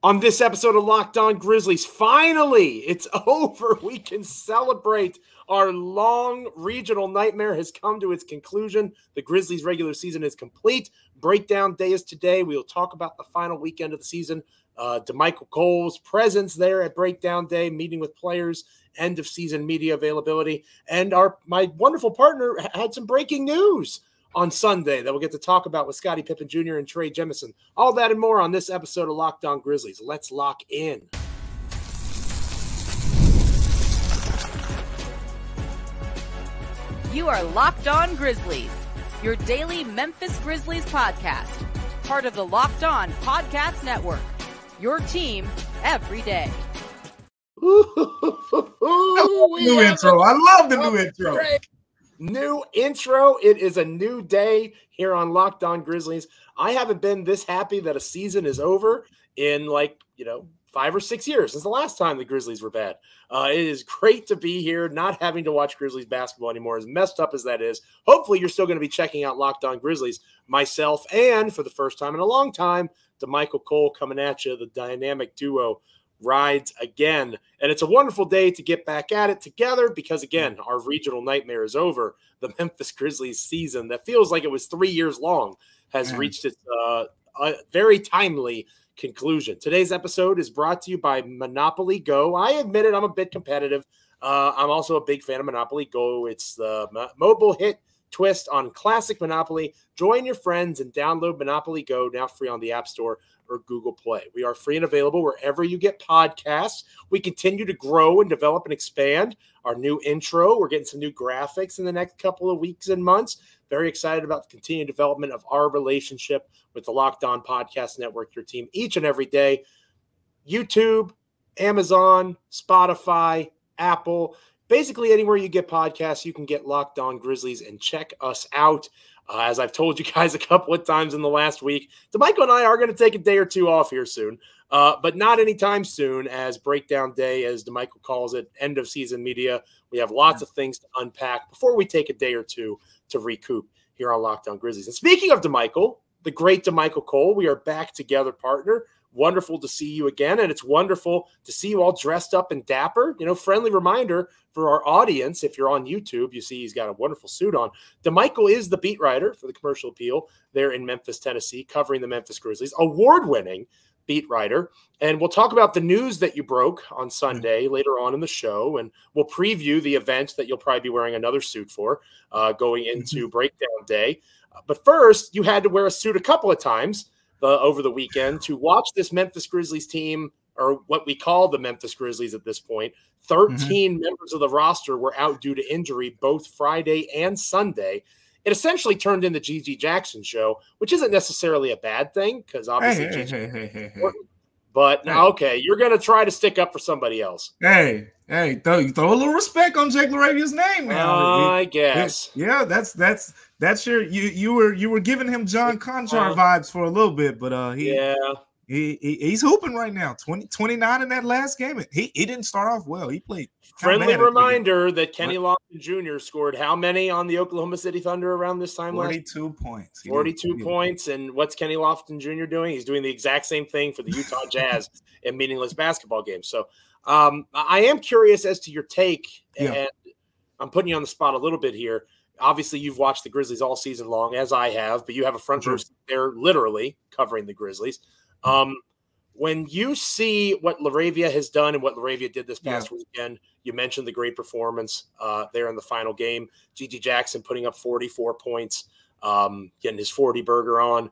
On this episode of Locked On Grizzlies, finally, it's over. We can celebrate. Our long regional nightmare has come to its conclusion. The Grizzlies' regular season is complete. Breakdown day is today. We will talk about the final weekend of the season. Damichael Cole's presence there at Breakdown Day, meeting with players, end of season media availability, and my wonderful partner had some breaking news on Sunday that we'll get to talk about with Scotty Pippen Jr. and Trey Jemison. All that and more on this episode of Locked On Grizzlies. Let's lock in. You are Locked On Grizzlies, your daily Memphis Grizzlies podcast, part of the Locked On Podcast Network, your team every day. New intro. I love the new intro. New intro. It is a new day here on Locked On Grizzlies. I haven't been this happy that a season is over in 5 or 6 years since the last time the Grizzlies were bad. It is great to be here, not having to watch Grizzlies basketball anymore, as messed up as that is. Hopefully you're still going to be checking out Locked On Grizzlies, myself, and for the first time in a long time, Damichael Cole coming at you. The dynamic duo rides again. And it's a wonderful day to get back at it together because, again, our regional nightmare is over. The Memphis Grizzlies season that feels like it was 3 years long has reached its very timely conclusion. Today's episode is brought to you by Monopoly Go. I admit it, I'm a bit competitive. I'm also a big fan of Monopoly Go. It's the mobile hit twist on classic Monopoly. Join your friends and download Monopoly Go, now free on the App Store or Google Play. We are free and available wherever you get podcasts. We continue to grow and develop and expand our new intro. We're getting some new graphics in the next couple of weeks and months. Very excited about the continued development of our relationship with the Locked On Podcast Network, your team each and every day. YouTube, Amazon, Spotify, Apple, basically anywhere you get podcasts, you can get Locked On Grizzlies and check us out. As I've told you guys a couple of times in the last week, Damichael and I are going to take a day or two off here soon, but not anytime soon, as Breakdown Day, as Damichael calls it, end of season media. We have lots of things to unpack before we take a day or two to recoup here on Locked On Grizzlies. And speaking of Damichael, the great Damichael Cole, we are back together, partner. Wonderful to see you again, and it's wonderful to see you all dressed up and dapper. Friendly reminder for our audience, if you're on YouTube, you see he's got a wonderful suit on. Damichael is the beat writer for the Commercial Appeal there in Memphis, Tennessee, covering the Memphis Grizzlies, award-winning beat writer. And we'll talk about the news that you broke on Sunday later on in the show, and we'll preview the event that you'll probably be wearing another suit for going into Breakdown Day. But first, you had to wear a suit a couple of times over the weekend to watch this Memphis Grizzlies team, or what we call the Memphis Grizzlies at this point. 13 members of the roster were out due to injury both Friday and Sunday. It essentially turned into Gigi Jackson show, which isn't necessarily a bad thing because obviously Gigi is important. But okay, you're going to try to stick up for somebody else. Hey, throw a little respect on Jake LaRavia's name now. I guess. Yeah, that's you were giving him John Conchar vibes for a little bit, but he's hooping right now. 29 in that last game. He didn't start off well. He played. Friendly reminder that Kenny Lofton Jr. scored how many on the Oklahoma City Thunder around this time 42 points. 42 points. And what's Kenny Lofton Jr. doing? He's doing the exact same thing for the Utah Jazz in meaningless basketball games. So I am curious as to your take, and I'm putting you on the spot a little bit here. Obviously, you've watched the Grizzlies all season long, as I have, but you have a front row seat there literally covering the Grizzlies. When you see what LaRavia has done and what LaRavia did this past weekend, you mentioned the great performance there in the final game. Gigi Jackson putting up 44 points, getting his 40 burger on.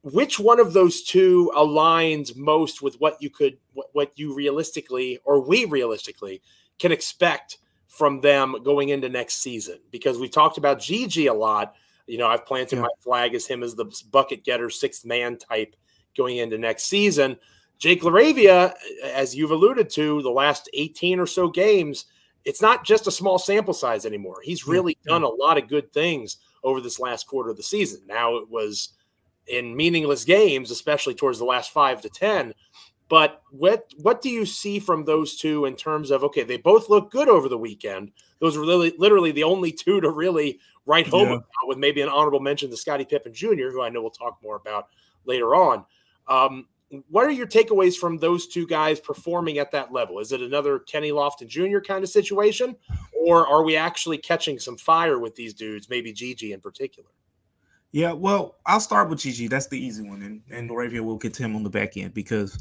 Which one of those two aligns most with what you realistically, or we realistically, can expect from them going into next season? Because we've talked about Gigi a lot. I've planted my flag as him as the bucket getter, sixth man type going into next season. Jake LaRavia, as you've alluded to, the last 18 or so games, it's not just a small sample size anymore. He's really done a lot of good things over this last quarter of the season. Now, it was in meaningless games, especially towards the last 5 to 10. But what do you see from those two in terms of, okay, they both look good over the weekend. Those were literally the only two to really write home about, with maybe an honorable mention to Scotty Pippen Jr., who I know we'll talk more about later on. what are your takeaways from those two guys performing at that level? Is it another Kenny Lofton Jr. kind of situation, or are we actually catching some fire with these dudes, maybe Gigi in particular? Yeah, well, I'll start with Gigi. That's the easy one, and LaRavia will get to him on the back end because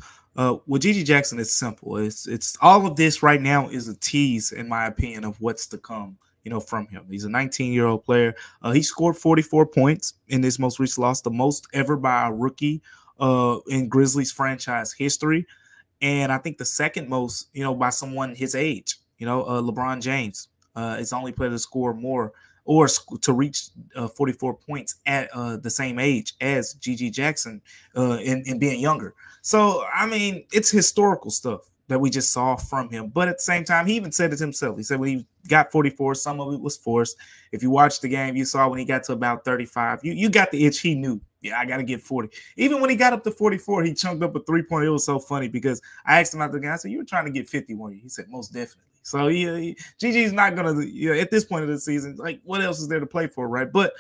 with Gigi Jackson, it's simple. It's all of this right now is a tease, in my opinion, of what's to come. From him. He's a 19-year-old player. He scored 44 points in this most recent loss, the most ever by a rookie in Grizzlies franchise history. And I think the second most, by someone his age. LeBron James is the only player to score more or to reach 44 points at the same age as Gigi Jackson in being younger. So, I mean, it's historical stuff that we just saw from him. But at the same time, he even said it himself. He said when he got 44, some of it was forced. If you watched the game, you saw when he got to about 35, you got the itch. He knew, I got to get 40. Even when he got up to 44, he chunked up a three-pointer. It was so funny because I asked him after the game, I said, you were trying to get 50, weren't you? He said, most definitely. So Gigi's not going to, at this point of the season, like what else is there to play for, right? But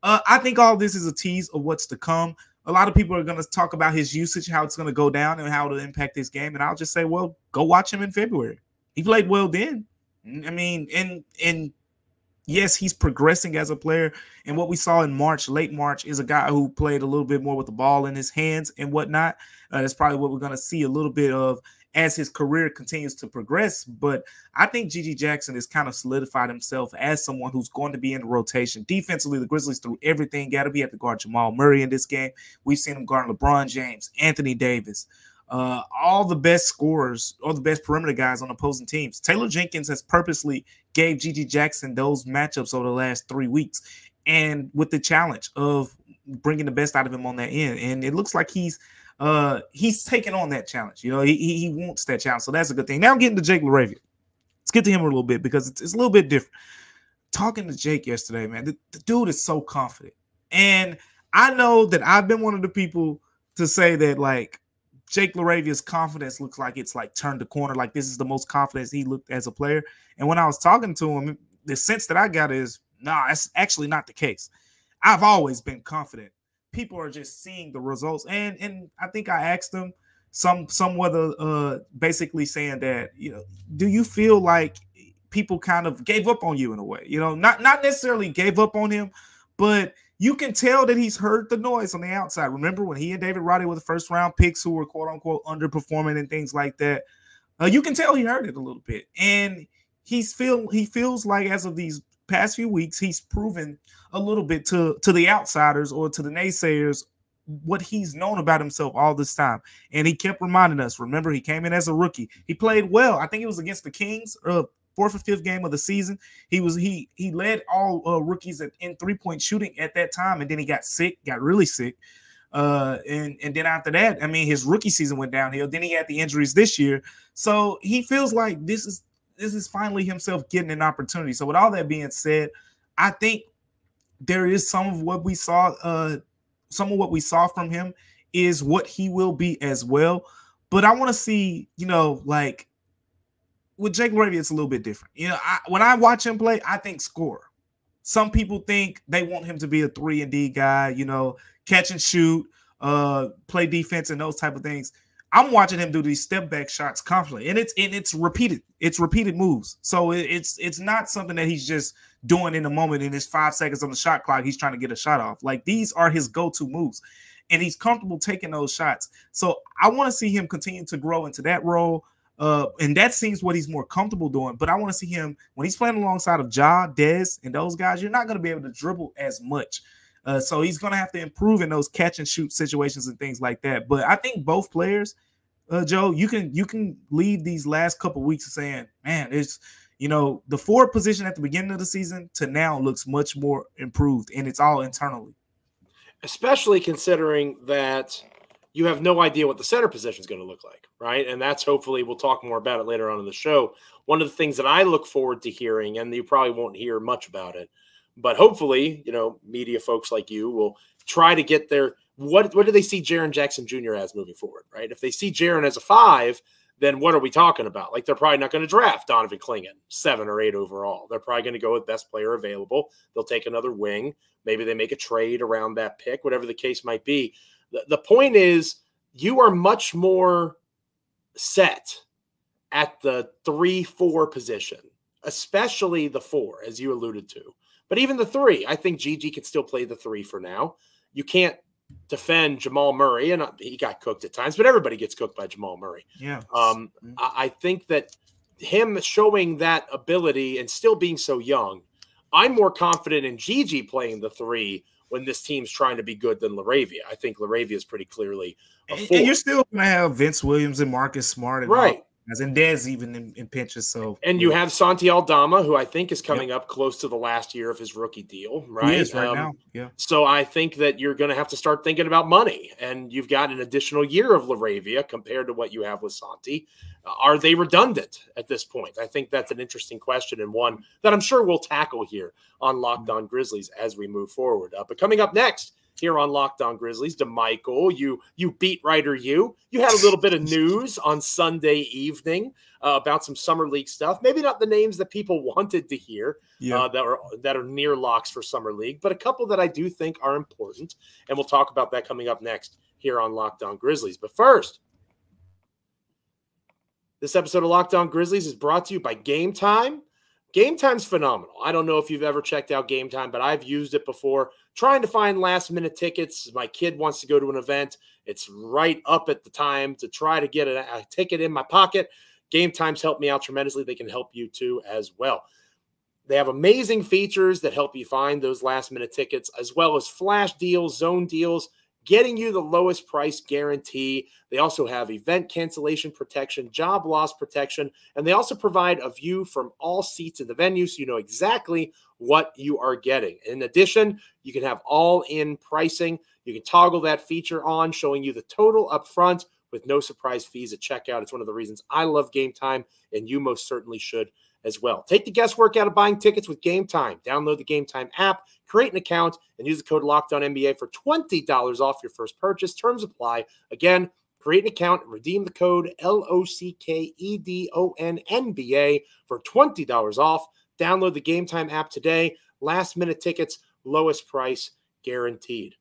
I think all this is a tease of what's to come. A lot of people are going to talk about his usage, how it's going to go down and how it'll impact his game. And I'll just say, well, go watch him in February. He played well then. I mean, and yes, he's progressing as a player. And what we saw in March, late March, is a guy who played a little bit more with the ball in his hands and whatnot. That's probably what we're going to see a little bit of as his career continues to progress. But I think Gigi Jackson has kind of solidified himself as someone who's going to be in the rotation. Defensively, the Grizzlies threw everything. Got to be at the guard Jamal Murray in this game. We've seen him guard LeBron James, Anthony Davis, all the best scorers, all the best perimeter guys on opposing teams. Taylor Jenkins has purposely gave Gigi Jackson those matchups over the last 3 weeks, and with the challenge of bringing the best out of him on that end. And it looks like he's taking on that challenge. He wants that challenge. So that's a good thing. Now getting to Jake LaRavia. Let's get to him a little bit because it's a little bit different. Talking to Jake yesterday, man, the dude is so confident. And I know that I've been one of the people to say that, like, Jake LaRavia's confidence looks like it's like turned the corner. Like this is the most confidence he looked as a player. And when I was talking to him, the sense that I got is, nah, that's actually not the case. I've always been confident. People are just seeing the results. And I think I asked him whether basically saying that, do you feel like people kind of gave up on you in a way? Not necessarily gave up on him, but you can tell that he's heard the noise on the outside. Remember when he and David Roddy were the first round picks who were quote unquote underperforming and things like that? You can tell he heard it a little bit. And he feels like as of these past few weeks, he's proven a little bit to the outsiders or to the naysayers what he's known about himself all this time. And he kept reminding us, remember, he came in as a rookie. He played well. I think it was against the Kings, fourth or fifth game of the season. He led all rookies in three-point shooting at that time, and then he got really sick. And then after that, I mean, his rookie season went downhill. Then he had the injuries this year. So he feels like this is finally himself getting an opportunity. So with all that being said, I think there is some of what we saw from him is what he will be as well. But I want to see, like with Jake LaRavia, it's a little bit different. When I watch him play, I think score. Some people think they want him to be a 3-and-D guy, catch and shoot, play defense and those type of things. I'm watching him do these step back shots confidently, and it's repeated. It's repeated moves. So it's not something that he's just doing in the moment in his 5 seconds on the shot clock. He's trying to get a shot off. Like these are his go-to moves, and he's comfortable taking those shots. So I want to see him continue to grow into that role. And that seems what he's more comfortable doing. But I want to see him when he's playing alongside of Ja, Dez, and those guys. You're not going to be able to dribble as much. So he's going to have to improve in those catch and shoot situations and things like that. But I think both players, Joe, you can leave these last couple of weeks saying, man, it's, the forward position at the beginning of the season to now looks much more improved, and it's all internally. Especially considering that you have no idea what the center position is going to look like, right? And that's hopefully, we'll talk more about it later on in the show. One of the things that I look forward to hearing, and you probably won't hear much about it, but hopefully, media folks like you will try to get their what do they see Jaren Jackson Jr. as moving forward, right? If they see Jaren as a 5, then what are we talking about? Like, they're probably not going to draft Donovan Clingan 7 or 8 overall. They're probably going to go with best player available. They'll take another wing. Maybe they make a trade around that pick, whatever the case might be. The point is, you are much more set at the 3-4 position, especially the 4, as you alluded to. But even the 3, I think Gigi can still play the 3 for now. You can't defend Jamal Murray, and he got cooked at times, but everybody gets cooked by Jamal Murray. Yeah. I think that him showing that ability and still being so young, I'm more confident in Gigi playing the 3 when this team's trying to be good than LaRavia. I think LaRavia is pretty clearly a 4. And you're still going to have Vince Williams and Marcus Smart and right. And Dez even in pinches. So you have Santi Aldama, who I think is coming up close to the last year of his rookie deal, right? He is right now. Yeah. So I think that you're going to have to start thinking about money, and you've got an additional year of LaRavia compared to what you have with Santi. Are they redundant at this point? I think that's an interesting question, and one that I'm sure we'll tackle here on Locked On Grizzlies as we move forward. But coming up next here on Locked On Grizzlies, Damichael, you beat writer, you had a little bit of news on Sunday evening about some summer league stuff. Maybe not the names that people wanted to hear that are near locks for summer league, but a couple that I do think are important, and we'll talk about that coming up next here on Locked On Grizzlies. But first, this episode of Locked On Grizzlies is brought to you by Game Time. Game Time's phenomenal. I don't know if you've ever checked out Game Time, but I've used it before. Trying to find last-minute tickets. My kid wants to go to an event. It's right up at the time to try to get a ticket in my pocket. Game Time's helped me out tremendously. They can help you too as well. They have amazing features that help you find those last-minute tickets, as well as flash deals, zone deals, getting you the lowest price guarantee. They also have event cancellation protection, job loss protection, and they also provide a view from all seats in the venue so you know exactly what you are getting. In addition, you can have all-in pricing. You can toggle that feature on, showing you the total up front with no surprise fees at checkout. It's one of the reasons I love Game Time, and you most certainly should as well. Take the guesswork out of buying tickets with Game Time. Download the Game Time app, create an account, and use the code LOCKEDONNBA for $20 off your first purchase. Terms apply. Again, create an account and redeem the code LOCKEDONNBA for $20 off. Download the Game Time app today. Last-minute tickets, lowest price guaranteed.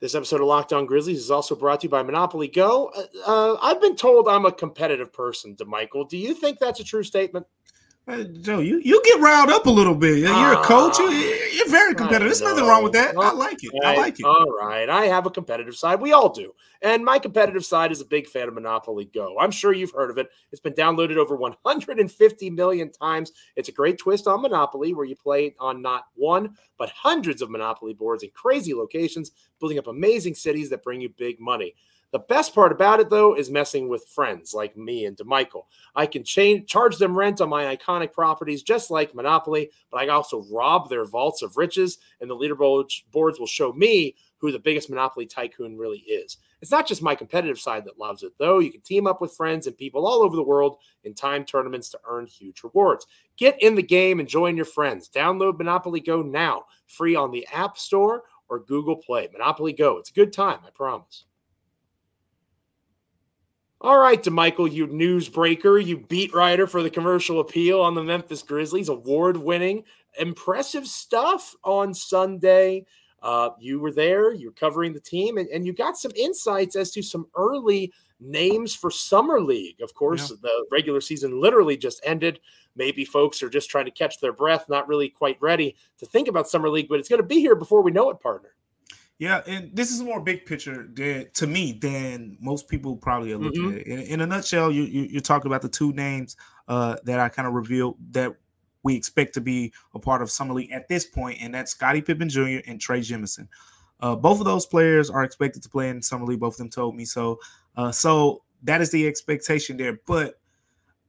This episode of Locked On Grizzlies is also brought to you by Monopoly Go. I've been told I'm a competitive person, Damichael. Do you think that's a true statement? Joe, you get riled up a little bit. You're a coach. You're very competitive. There's nothing wrong with that. I like it. I like it. All right. I have a competitive side. We all do. And my competitive side is a big fan of Monopoly Go. I'm sure you've heard of it. It's been downloaded over 150 million times. It's a great twist on Monopoly where you play on not one, but hundreds of Monopoly boards in crazy locations, building up amazing cities that bring you big money. The best part about it, though, is messing with friends like me and Damichael. I can charge them rent on my iconic properties just like Monopoly, but I also rob their vaults of riches, and the leaderboards will show me who the biggest Monopoly tycoon really is. It's not just my competitive side that loves it, though. You can team up with friends and people all over the world in time tournaments to earn huge rewards. Get in the game and join your friends. Download Monopoly Go now, free on the App Store or Google Play. Monopoly Go. It's a good time, I promise. All right, Damichael, you newsbreaker, you beat writer for the Commercial Appeal on the Memphis Grizzlies, award-winning, impressive stuff on Sunday. You were there, you're covering the team, and you got some insights as to some early names for Summer League. Of course, The regular season literally just ended. Maybe folks are just trying to catch their breath, not really quite ready to think about Summer League, but it's going to be here before we know it, partner. Yeah, and this is more big picture to me than most people probably are looking at. In a nutshell, you're talking about the two names that I kind of revealed that we expect to be a part of Summer League at this point, and that's Scotty Pippen Jr. and Trey Jemison. Both of those players are expected to play in Summer League. Both of them told me so. So that is the expectation there. But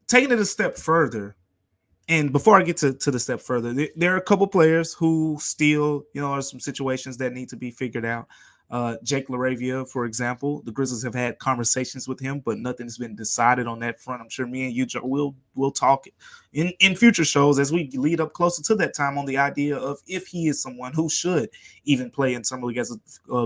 taking it a step further, and before I get to the step further, there are a couple players who still, are some situations that need to be figured out. Jake LaRavia, for example, the Grizzlies have had conversations with him, but nothing's been decided on that front. I'm sure me and you, Joe, we'll talk in future shows as we lead up closer to that time on the idea of if he is someone who should even play in Summer League as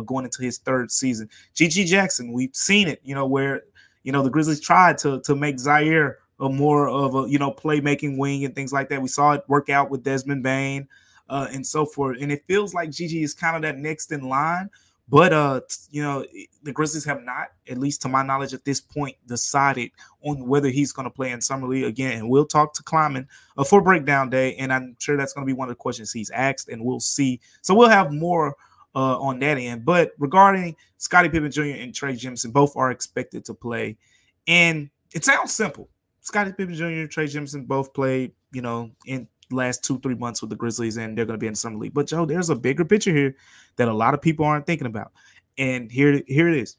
going into his third season. G.G. Jackson, we've seen it, where the Grizzlies tried to make Zaire more of a playmaking wing and things like that. We saw it work out with Desmond Bane and so forth. And it feels like Gigi is kind of that next in line. But the Grizzlies have not, at least to my knowledge at this point, decided on whether he's going to play in Summer League again. And we'll talk to Kleiman for breakdown day, and I'm sure that's going to be one of the questions he's asked, and we'll see. So we'll have more on that end. But regarding Scotty Pippen Jr. and Trey Jemison, both are expected to play. And it sounds simple. Scotty Pippen Jr. and Trey Jemison both played, in last 2-3 months with the Grizzlies, and they're going to be in the Summer League. But Joe, there's a bigger picture here that a lot of people aren't thinking about. And here it is.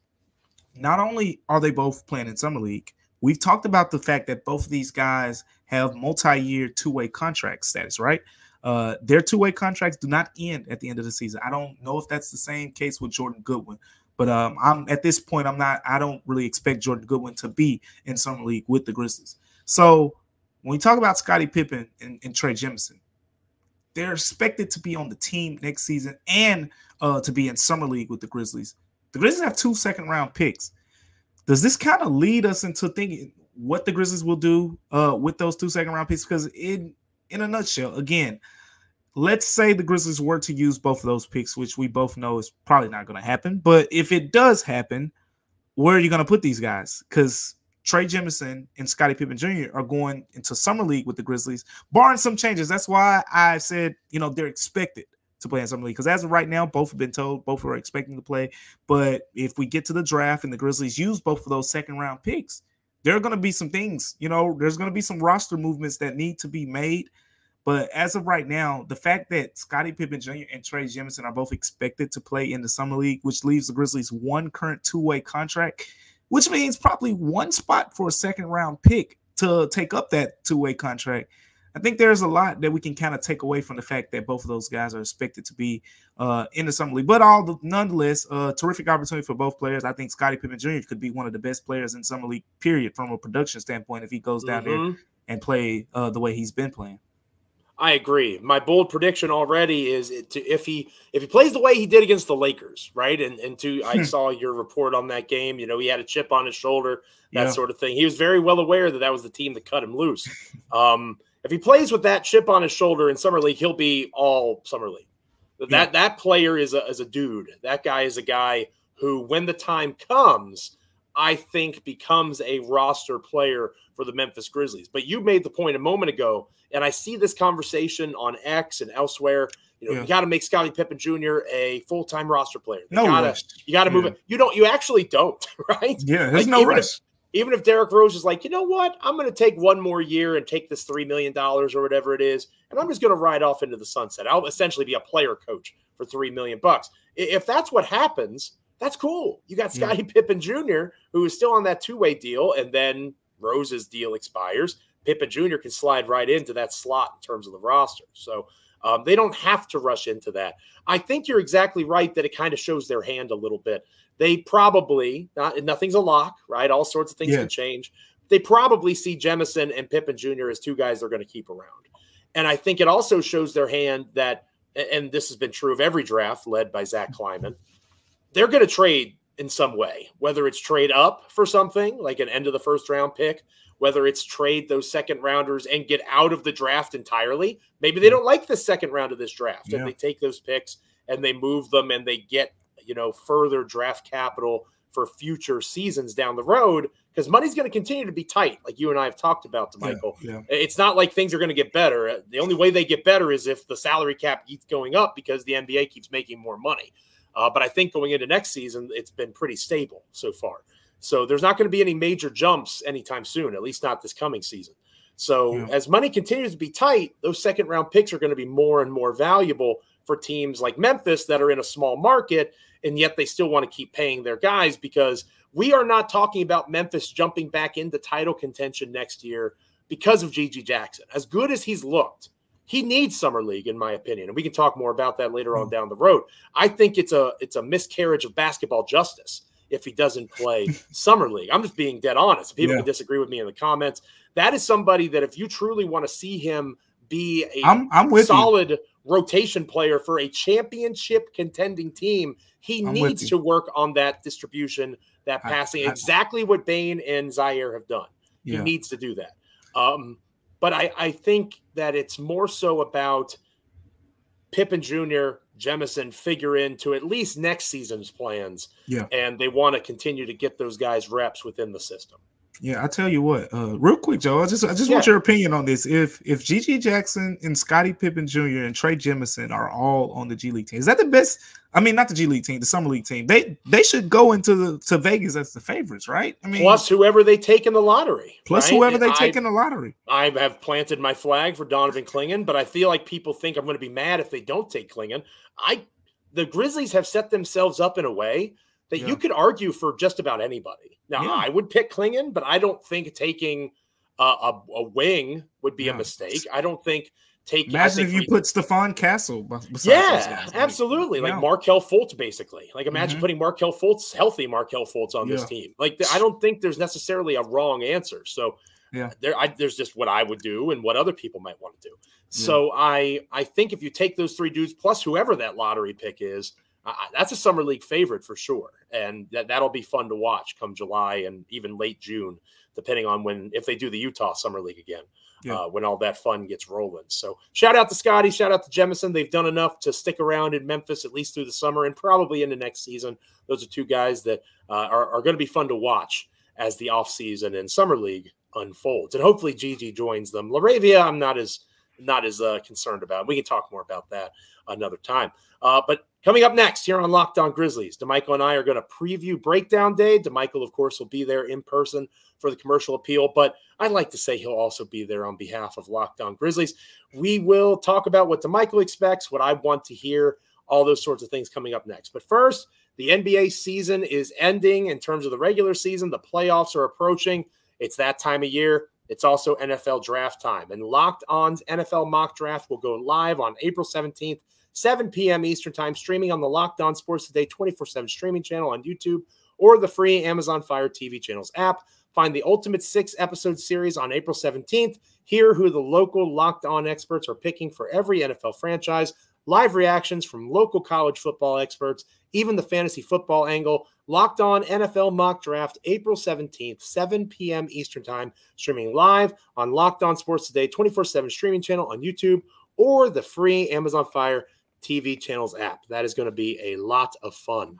Not only are they both playing in Summer League, we've talked about the fact that both of these guys have multi-year two-way contract status, right? Their two-way contracts do not end at the end of the season. I don't know if that's the same case with Jordan Goodwin, but I'm at this point, I don't really expect Jordan Goodwin to be in Summer League with the Grizzlies. So when we talk about Scotty Pippen and Trey Jemison, they're expected to be on the team next season and to be in Summer League with the Grizzlies. The Grizzlies have 2 second-round picks. Does this kind of lead us into thinking what the Grizzlies will do with those 2 second-round picks? Because in a nutshell, again, let's say the Grizzlies were to use both of those picks, which we both know is probably not going to happen. But if it does happen, where are you going to put these guys? Because Trey Jemison and Scotty Pippen Jr. are going into Summer League with the Grizzlies, barring some changes. That's why I said, they're expected to play in Summer League. Because as of right now, both have been told, both are expecting to play. But if we get to the draft and the Grizzlies use both of those second-round picks, there are going to be some things, there's going to be some roster movements that need to be made. But as of right now, the fact that Scotty Pippen Jr. and Trey Jemison are both expected to play in the Summer League, which leaves the Grizzlies one current two-way contract, which means probably one spot for a second-round pick to take up that two-way contract. I think there's a lot that we can kind of take away from the fact that both of those guys are expected to be in the Summer League. But nonetheless, terrific opportunity for both players. I think Scotty Pippen Jr. could be one of the best players in Summer League, period, from a production standpoint, if he goes down there and play the way he's been playing. I agree. My bold prediction already is if he plays the way he did against the Lakers, right? I saw your report on that game. He had a chip on his shoulder, that sort of thing. He was very well aware that was the team that cut him loose. If he plays with that chip on his shoulder in Summer League, he'll be all Summer League. That player is a dude. That guy is a guy who, when the time comes, I think becomes a roster player for the Memphis Grizzlies. But you made the point a moment ago, and I see this conversation on X and elsewhere. You got to make Scotty Pippen Jr. a full-time roster player. You got to move it. You actually don't, right? Yeah, there's no rush. Even if Derrick Rose is like, you know what, I'm going to take one more year and take this $3 million or whatever it is, and I'm just going to ride off into the sunset. I'll essentially be a player coach for $3 million. If that's what happens, that's cool. You got Scotty Pippen Jr., who is still on that two-way deal, and then Rose's deal expires. Pippen Jr. can slide right into that slot in terms of the roster. So they don't have to rush into that. I think you're exactly right that it kind of shows their hand a little bit. They probably, nothing's a lock, right? All sorts of things can change. They probably see Jemison and Pippen Jr. as two guys they're going to keep around. And I think it also shows their hand that, and this has been true of every draft led by Zach Kleiman, they're going to trade in some way, whether it's trade up for something like an end of the first round pick, whether it's trade those second rounders and get out of the draft entirely. Maybe they don't like the second round of this draft and they take those picks and they move them and they get, further draft capital for future seasons down the road, because money's going to continue to be tight. Like you and I have talked about, Damichael. It's not like things are going to get better. The only way they get better is if the salary cap keeps going up because the NBA keeps making more money. But I think going into next season, it's been pretty stable so far. So there's not going to be any major jumps anytime soon, at least not this coming season. So as money continues to be tight, those second round picks are going to be more and more valuable for teams like Memphis that are in a small market, and yet they still want to keep paying their guys, because we are not talking about Memphis jumping back into title contention next year because of Gigi Jackson. As good as he's looked, he needs Summer League, in my opinion, and we can talk more about that later on down the road. I think it's a miscarriage of basketball justice if he doesn't play Summer League. I'm just being dead honest. People can disagree with me in the comments. That is somebody that if you truly want to see him be a solid rotation player for a championship contending team, he needs to work on that distribution, that passing, exactly what Bane and Zaire have done. He needs to do that. But I think that it's more so about Pippen Jr. Jemison figure into at least next season's plans. Yeah. And they want to continue to get those guys reps within the system. Yeah, I tell you what, real quick, Joe, I just want your opinion on this. If G.G. Jackson and Scotty Pippen Jr. and Trey Jemison are all on the G League team, is that the best? I mean, not the G League team, the Summer League team. They should go into to Vegas as the favorites, right? I mean, plus whoever they take in the lottery. Plus right? whoever they take in the lottery. I have planted my flag for Donovan Clingan, but I feel like people think I'm going to be mad if they don't take Clingan. The Grizzlies have set themselves up in a way that you could argue for just about anybody. Now, I would pick Clingan, but I don't think taking a wing would be a mistake. I don't think taking. Imagine if you put Stephon Castle. Absolutely. Like Markelle Fultz, basically. Like imagine putting Markelle Fultz, healthy Markelle Fultz, on this team. Like I don't think there's necessarily a wrong answer. So there's just what I would do and what other people might want to do. So I think if you take those three dudes plus whoever that lottery pick is, that's a Summer League favorite for sure. And that'll be fun to watch come July and even late June, depending on if they do the Utah Summer League again, when all that fun gets rolling. So shout out to Scotty, shout out to Jemison. They've done enough to stick around in Memphis, at least through the summer and probably into next season. Those are two guys that are going to be fun to watch as the offseason and Summer League unfolds. And hopefully Gigi joins them. LaRavia, I'm not as concerned about. We can talk more about that another time. But coming up next here on Locked On Grizzlies, Damichael and I are going to preview Breakdown Day. Damichael, of course, will be there in person for the commercial appeal, but I'd like to say he'll also be there on behalf of Locked On Grizzlies. We will talk about what Damichael expects, what I want to hear, all those sorts of things coming up next. But first, the NBA season is ending in terms of the regular season. The playoffs are approaching. It's that time of year. It's also NFL draft time. And Locked On's NFL mock draft will go live on April 17th, 7 p.m. Eastern time, streaming on the Locked On Sports Today 24/7 streaming channel on YouTube or the free Amazon Fire TV channels app. Find the Ultimate 6-episode series on April 17th. Hear who the local Locked On experts are picking for every NFL franchise. Live reactions from local college football experts, even the fantasy football angle. Locked On NFL Mock Draft, April 17th, 7 p.m. Eastern Time, streaming live on Locked On Sports Today 24/7 streaming channel on YouTube or the free Amazon Fire TV channels app. That is going to be a lot of fun.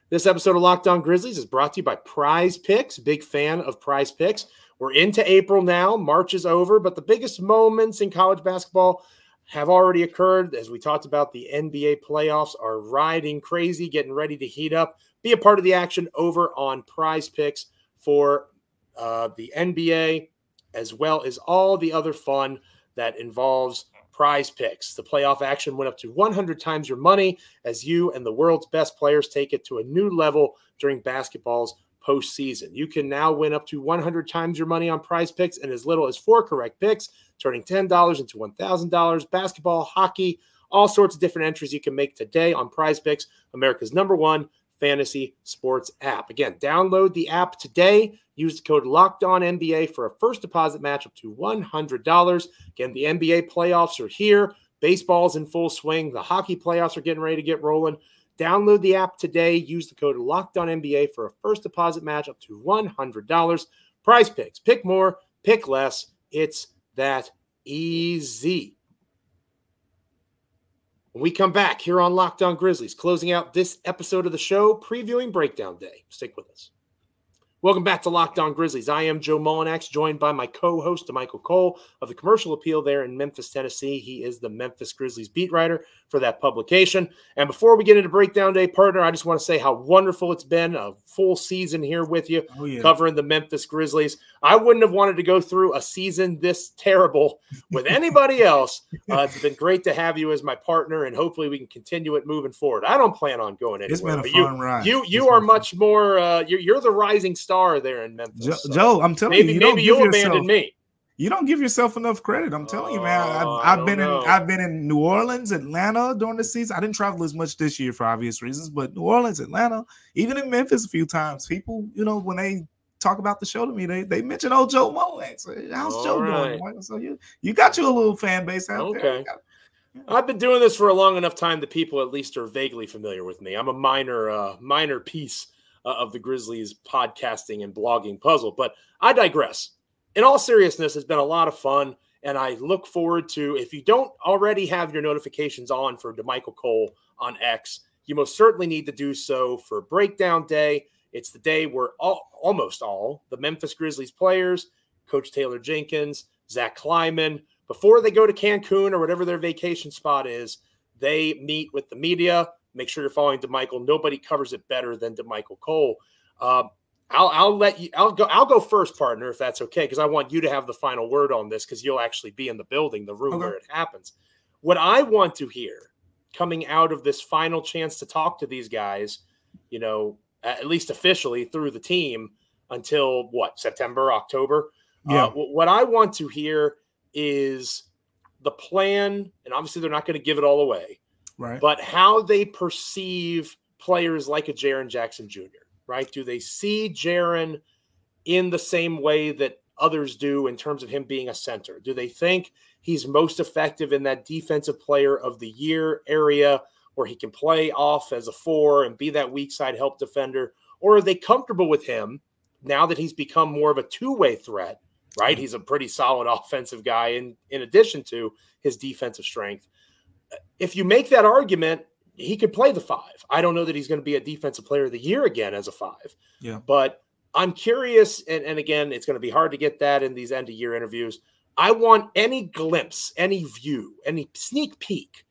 This episode of Locked On Grizzlies is brought to you by Prize Picks. Big fan of Prize Picks. We're into April now. March is over, but the biggest moments in college basketball have already occurred. As we talked about, the NBA playoffs are riding crazy, getting ready to heat up. Be a part of the action over on Prize Picks for the NBA, as well as all the other fun that involves Prize Picks. The playoff action went up to 100 times your money as you and the world's best players take it to a new level during basketball's postseason. You can now win up to 100 times your money on Prize Picks in as little as 4 correct picks, turning $10 into $1,000. Basketball, hockey, all sorts of different entries you can make today on Prize Picks, America's #1 fantasy sports app. Again, download the app today. Use the code LOCKEDONNBA for a first deposit match up to $100. Again, the NBA playoffs are here. Baseball's in full swing. The hockey playoffs are getting ready to get rolling. Download the app today. Use the code LOCKEDONNBA for a first deposit match up to $100. Prize Picks. Pick more, pick less. It's that easy. When we come back here on Locked On Grizzlies, closing out this episode of the show, previewing Breakdown Day. Stick with us. Welcome back to Locked On Grizzlies. I am Joe Mullinax, joined by my co-host, Damichael Cole of the Commercial Appeal there in Memphis, Tennessee. He is the Memphis Grizzlies beat writer for that publication. And before we get into Breakdown Day, partner, I just want to say how wonderful it's been, a full season here with you, covering the Memphis Grizzlies. I wouldn't have wanted to go through a season this terrible with anybody else. It's been great to have you as my partner, and hopefully we can continue it moving forward. I don't plan on going anywhere. It's been a fun ride. You are much more, you're the rising star there in Memphis. Joe, I'm telling you, maybe you'll abandon me. You don't give yourself enough credit. I'm telling you, man. I've been in New Orleans, Atlanta during the season. I didn't travel as much this year for obvious reasons, but New Orleans, Atlanta, even in Memphis a few times. People, when they talk about the show to me, they mention old Joe Mullinax. How's Joe doing? So you got your little fan base out there. I've been doing this for a long enough time that people at least are vaguely familiar with me. I'm a minor piece of the Grizzlies podcasting and blogging puzzle, but I digress. In all seriousness, it's been a lot of fun, And I look forward to, if you don't already have your notifications on for Damichael Cole on X, you most certainly need to do so for Breakdown Day. It's the day where almost all the Memphis Grizzlies players, Coach Taylor Jenkins, Zach Kleiman, before they go to Cancun or whatever their vacation spot is, they meet with the media. Make sure you're following Damichael. Nobody covers it better than Damichael Cole. I'll let you. I'll go first, partner, if that's okay, because I want you to have the final word on this, because you'll actually be in the building, the room where it happens. What I want to hear coming out of this final chance to talk to these guys, you know, at least officially through the team until what, September, October. Yeah. What I want to hear is the plan, and obviously they're not going to give it all away, right? But how they perceive players like a Jaren Jackson Jr., right? Do they see Jaren in the same way that others do in terms of him being a center? Do they think he's most effective in that defensive player of the year area where he can play off as a 4 and be that weak side help defender? Or are they comfortable with him now that he's become more of a two-way threat, right? He's a pretty solid offensive guy in addition to his defensive strength. If you make that argument, he could play the 5. I don't know that he's going to be a defensive player of the year again as a 5. Yeah. But I'm curious, and again, it's going to be hard to get that in these end-of-year interviews. I want any glimpse, any view, any sneak peek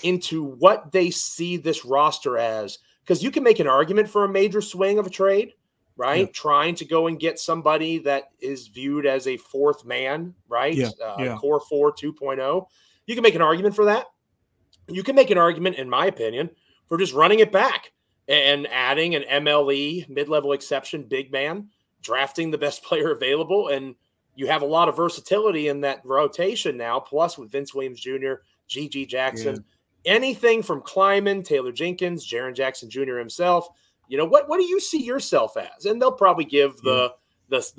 into what they see this roster as, because you can make an argument for a major swing of a trade, right? Yeah. Trying to go and get somebody that is viewed as a 4th man, right? Core 4 2.0. You can make an argument for that. You can make an argument, in my opinion, for just running it back and adding an MLE, mid-level exception, big man, drafting the best player available, and you have a lot of versatility in that rotation now, plus with Vince Williams Jr., G.G. Jackson, anything from Kleiman, Taylor Jenkins, Jaren Jackson Jr. himself. You know, what do you see yourself as? And they'll probably give the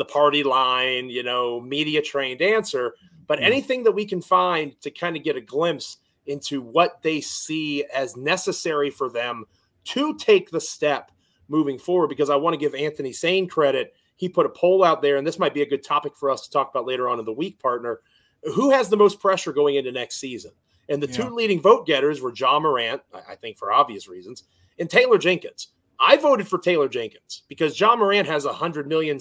party line, you know, media-trained answer, but anything that we can find to kind of get a glimpse into what they see as necessary for them to take the step moving forward, because I want to give Anthony Sane credit. He put a poll out there, and this might be a good topic for us to talk about later on in the week, partner. Who has the most pressure going into next season? And the two leading vote getters were John Morant, I think for obvious reasons, and Taylor Jenkins. I voted for Taylor Jenkins because John Morant has $100 million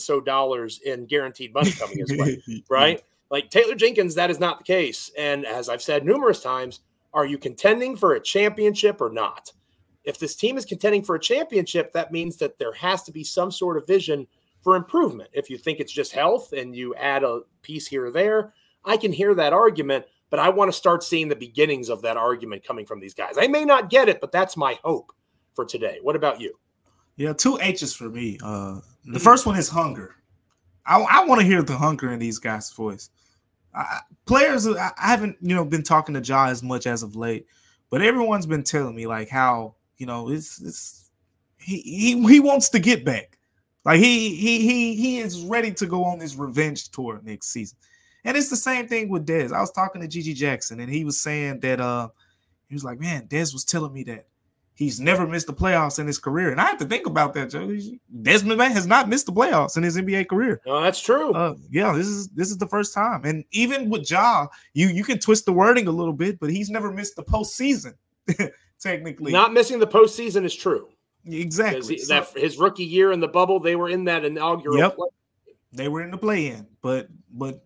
in guaranteed money coming his way, right? Like Taylor Jenkins, that is not the case. And as I've said numerous times, are you contending for a championship or not? If this team is contending for a championship, that means that there has to be some sort of vision for improvement. If you think it's just health and you add a piece here or there, I can hear that argument, but I want to start seeing the beginnings of that argument coming from these guys. I may not get it, but that's my hope for today. What about you? Yeah, 2 H's for me. The first one is hunger. I want to hear the hunger in these guys' voice. Players, I haven't, been talking to Ja as much as of late, but everyone's been telling me like how, he wants to get back. Like he is ready to go on this revenge tour next season. And it's the same thing with Dez. I was talking to G.G. Jackson, and he was saying that he was like, man, Dez was telling me that he's never missed the playoffs in his career. And I have to think about that, Joe. Desmond Bain has not missed the playoffs in his NBA career. No, that's true. This is the first time. And even with Ja, you can twist the wording a little bit, but he's never missed the postseason, technically. Not missing the postseason is true. Exactly. His rookie year in the bubble, they were in that inaugural play. They were in the play-in, but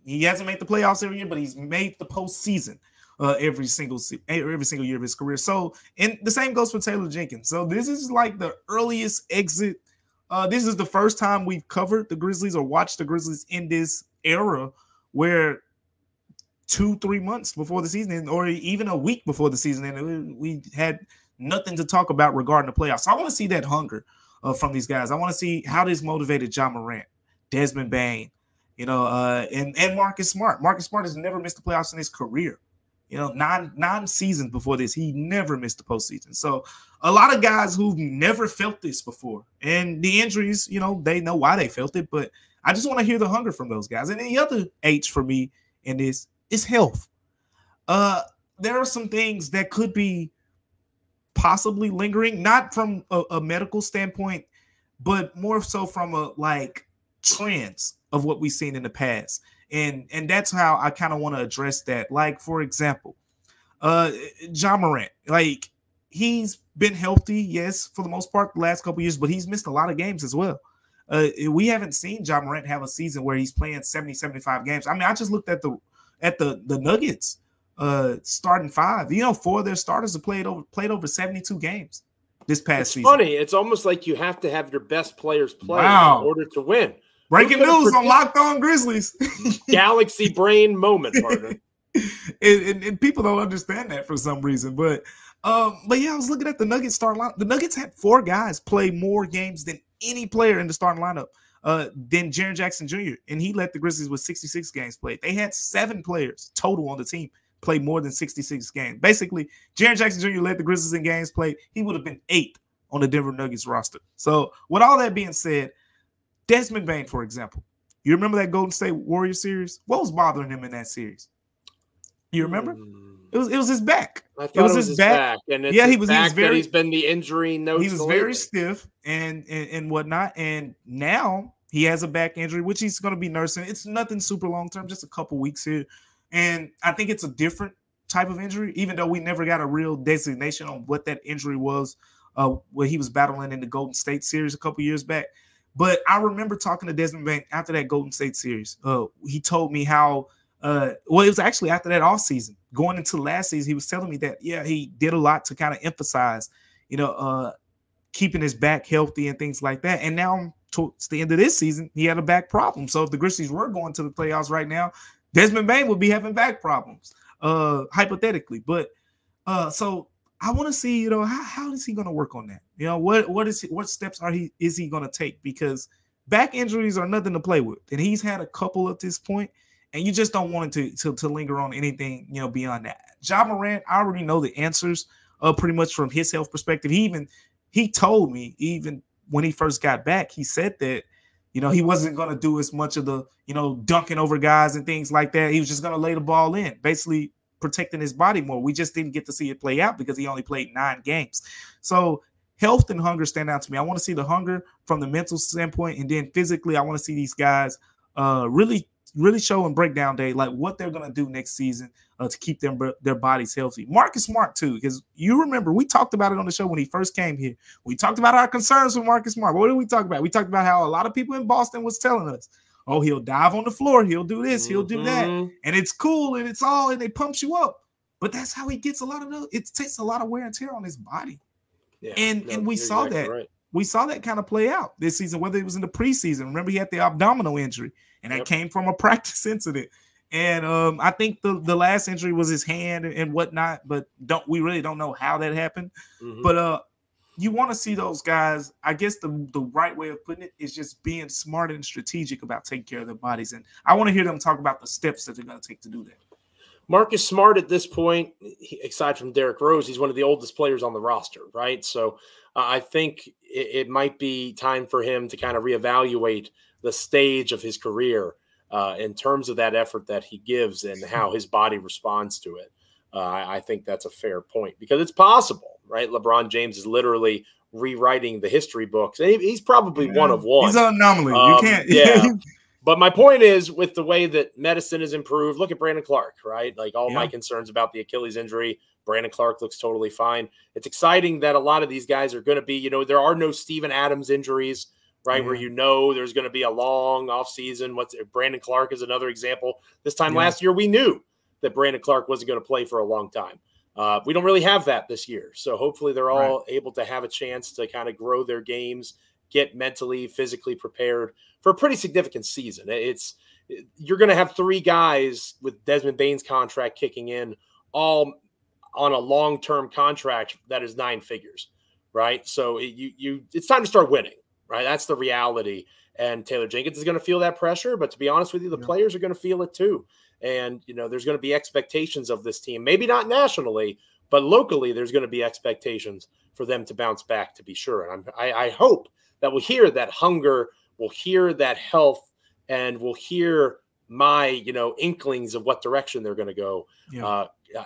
he hasn't made the playoffs every year, but he's made the postseason every single year of his career. So, and the same goes for Taylor Jenkins. So this is like the earliest exit. This is the first time we've covered the Grizzlies or watched the Grizzlies in this era where 2-3 months before the season, or even a week before the season, and we had nothing to talk about regarding the playoffs. So I want to see that hunger from these guys. I want to see how this motivated Ja Morant, Desmond Bain, and Marcus Smart. Marcus Smart has never missed the playoffs in his career. Nine seasons before this, he never missed the postseason. So a lot of guys who've never felt this before, and the injuries, they know why they felt it, but I just want to hear the hunger from those guys. And the other H for me in this is health. There are some things that could be possibly lingering, not from a medical standpoint, but more so from trends of what we've seen in the past. And that's how I kind of want to address that. Like, for example, Ja Morant, like, he's been healthy, yes, for the most part the last couple of years, but he's missed a lot of games as well. We haven't seen Ja Morant have a season where he's playing 70, 75 games. I mean, I just looked at the Nuggets starting five. 4 of their starters have played over 72 games this past season. It's funny. It's almost like you have to have your best players play in order to win. Breaking news on Locked On Grizzlies. Galaxy brain moment, partner. and people don't understand that for some reason. But yeah, I was looking at the Nuggets starting lineup. The Nuggets had 4 guys play more games than any player in the starting lineup than Jaren Jackson Jr., and he led the Grizzlies with 66 games played. They had 7 players total on the team play more than 66 games. Basically, Jaren Jackson Jr. led the Grizzlies in games played. He would have been 8th on the Denver Nuggets roster. So with all that being said, Desmond Bane, for example, you remember that Golden State Warriors series? What was bothering him in that series? You remember? It was his back. I thought it was his back. And it's he's been the injury notes. He was very stiff and whatnot. And now he has a back injury, which he's going to be nursing. It's nothing super long term, just a couple weeks here. And I think it's a different type of injury, even though we never got a real designation on what that injury was, where he was battling in the Golden State series a couple years back. But I remember talking to Desmond Bane after that Golden State series. He told me how, it was actually after that offseason, going into last season, he was telling me that, yeah, he did a lot to kind of emphasize, keeping his back healthy and things like that. And now towards the end of this season, he had a back problem. So if the Grizzlies were going to the playoffs right now, Desmond Bane would be having back problems, hypothetically. But so I want to see, how is he going to work on that? What steps is he going to take? Because back injuries are nothing to play with, and he's had a couple at this point, and you just don't want him to linger on anything, beyond that. Ja Morant, I already know the answers, pretty much from his health perspective. He told me even when he first got back, he said that, he wasn't going to do as much of the, dunking over guys and things like that. He was just going to lay the ball in, basically protecting his body more. We just didn't get to see it play out because he only played 9 games. So health and hunger stand out to me. I want to see the hunger from the mental standpoint, and then physically, I want to see these guys really show and break down day, like what they're going to do next season to keep their bodies healthy. Marcus Smart, too, because you remember we talked about it on the show when he first came here. We talked about our concerns with Marcus Smart. What did we talk about? We talked about how a lot of people in Boston was telling us, oh, he'll dive on the floor, he'll do this, he'll do that, and it's cool, and it's all, and it pumps you up. But that's how he gets it takes a lot of wear and tear on his body. Yeah, and we saw that. Right. We saw that kind of play out this season, whether it was in the preseason. Remember, he had the abdominal injury, and that came from a practice incident. And I think the last injury was his hand and whatnot, but we really don't know how that happened. But you want to see those guys. I guess the right way of putting it is just being smart and strategic about taking care of their bodies. And I want to hear them talk about the steps that they're going to take to do that. Marcus Smart at this point, aside from Derrick Rose, he's one of the oldest players on the roster, right? So I think it might be time for him to kind of reevaluate the stage of his career in terms of that effort that he gives and how his body responds to it. I think that's a fair point because it's possible, right? LeBron James is literally rewriting the history books. And he's probably one of one. He's an anomaly. You can't. Yeah. But my point is, with the way that medicine has improved, look at Brandon Clark, right? Like all my concerns about the Achilles injury, Brandon Clark looks totally fine. It's exciting that a lot of these guys are going to be, there are no Steven Adams injuries, right? Where there's going to be a long offseason. Brandon Clark is another example. This time last year, we knew that Brandon Clark wasn't going to play for a long time. We don't really have that this year. So hopefully they're all able to have a chance to kind of grow their games, get mentally, physically prepared for a pretty significant season. You're going to have 3 guys with Desmond Bane's contract kicking in, all on a long-term contract that is 9 figures, right? So it's time to start winning, right? That's the reality. And Taylor Jenkins is going to feel that pressure, but to be honest with you, the players are going to feel it too. And, there's going to be expectations of this team, maybe not nationally, but locally, there's going to be expectations for them to bounce back, to be sure. And I hope that we'll hear that hunger, we'll hear that health, and we'll hear my, inklings of what direction they're going to go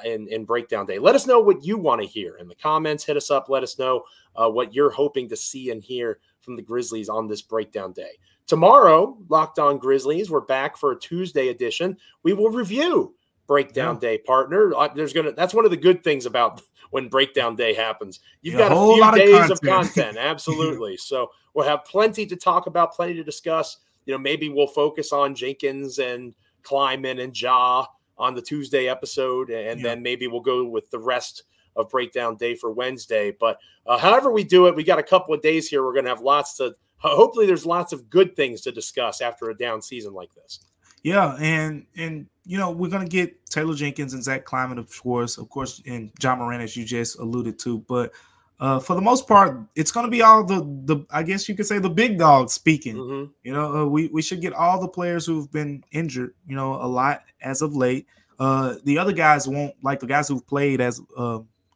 in breakdown day. Let us know what you want to hear in the comments. Hit us up. Let us know what you're hoping to see and hear from the Grizzlies on this breakdown day. Tomorrow, Locked On Grizzlies, we're back for a Tuesday edition. We will review breakdown day, partner. That's one of the good things about when breakdown day happens. You've got a few days of content. Absolutely. So we'll have plenty to talk about, plenty to discuss. Maybe we'll focus on Jenkins and Kleiman and Ja on the Tuesday episode, and then maybe we'll go with the rest of breakdown day for Wednesday. But however we do it, we got a couple of days here. We're going to have hopefully there's lots of good things to discuss after a down season like this. Yeah, and we're going to get Taylor Jenkins and Zach Kleiman, of course, and John Morant, as you just alluded to. But for the most part, it's going to be all the I guess you could say the big dogs speaking. Mm-hmm. We should get all the players who've been injured, a lot as of late. The other guys won't, like the guys who've played as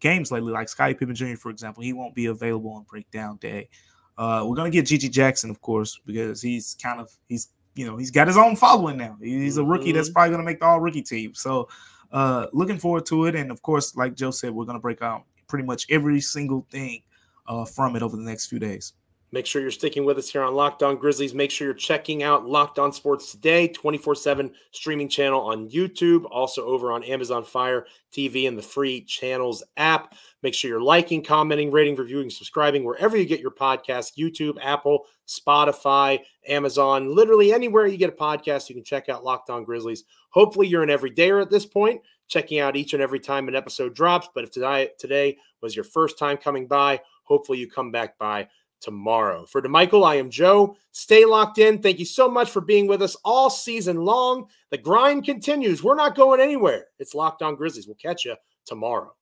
games lately, like Scotty Pippen Jr., for example. He won't be available on breakdown day. We're going to get Gigi Jackson, of course, because he's got his own following now. He's a rookie that's probably going to make the all-rookie team. So looking forward to it. And, of course, like Joe said, we're going to break out pretty much every single thing from it over the next few days. Make sure you're sticking with us here on Locked On Grizzlies. Make sure you're checking out Locked On Sports Today, 24/7 streaming channel on YouTube, also over on Amazon Fire TV and the free Channels app. Make sure you're liking, commenting, rating, reviewing, subscribing wherever you get your podcasts, YouTube, Apple, Spotify, Amazon, literally anywhere you get a podcast, you can check out Locked On Grizzlies. Hopefully you're an everydayer at this point, checking out each and every time an episode drops. But if today was your first time coming by, hopefully you come back by tomorrow. For Damichael, I am Joe. Stay locked in. Thank you so much for being with us all season long. The grind continues. We're not going anywhere. It's Locked On Grizzlies. We'll catch you tomorrow.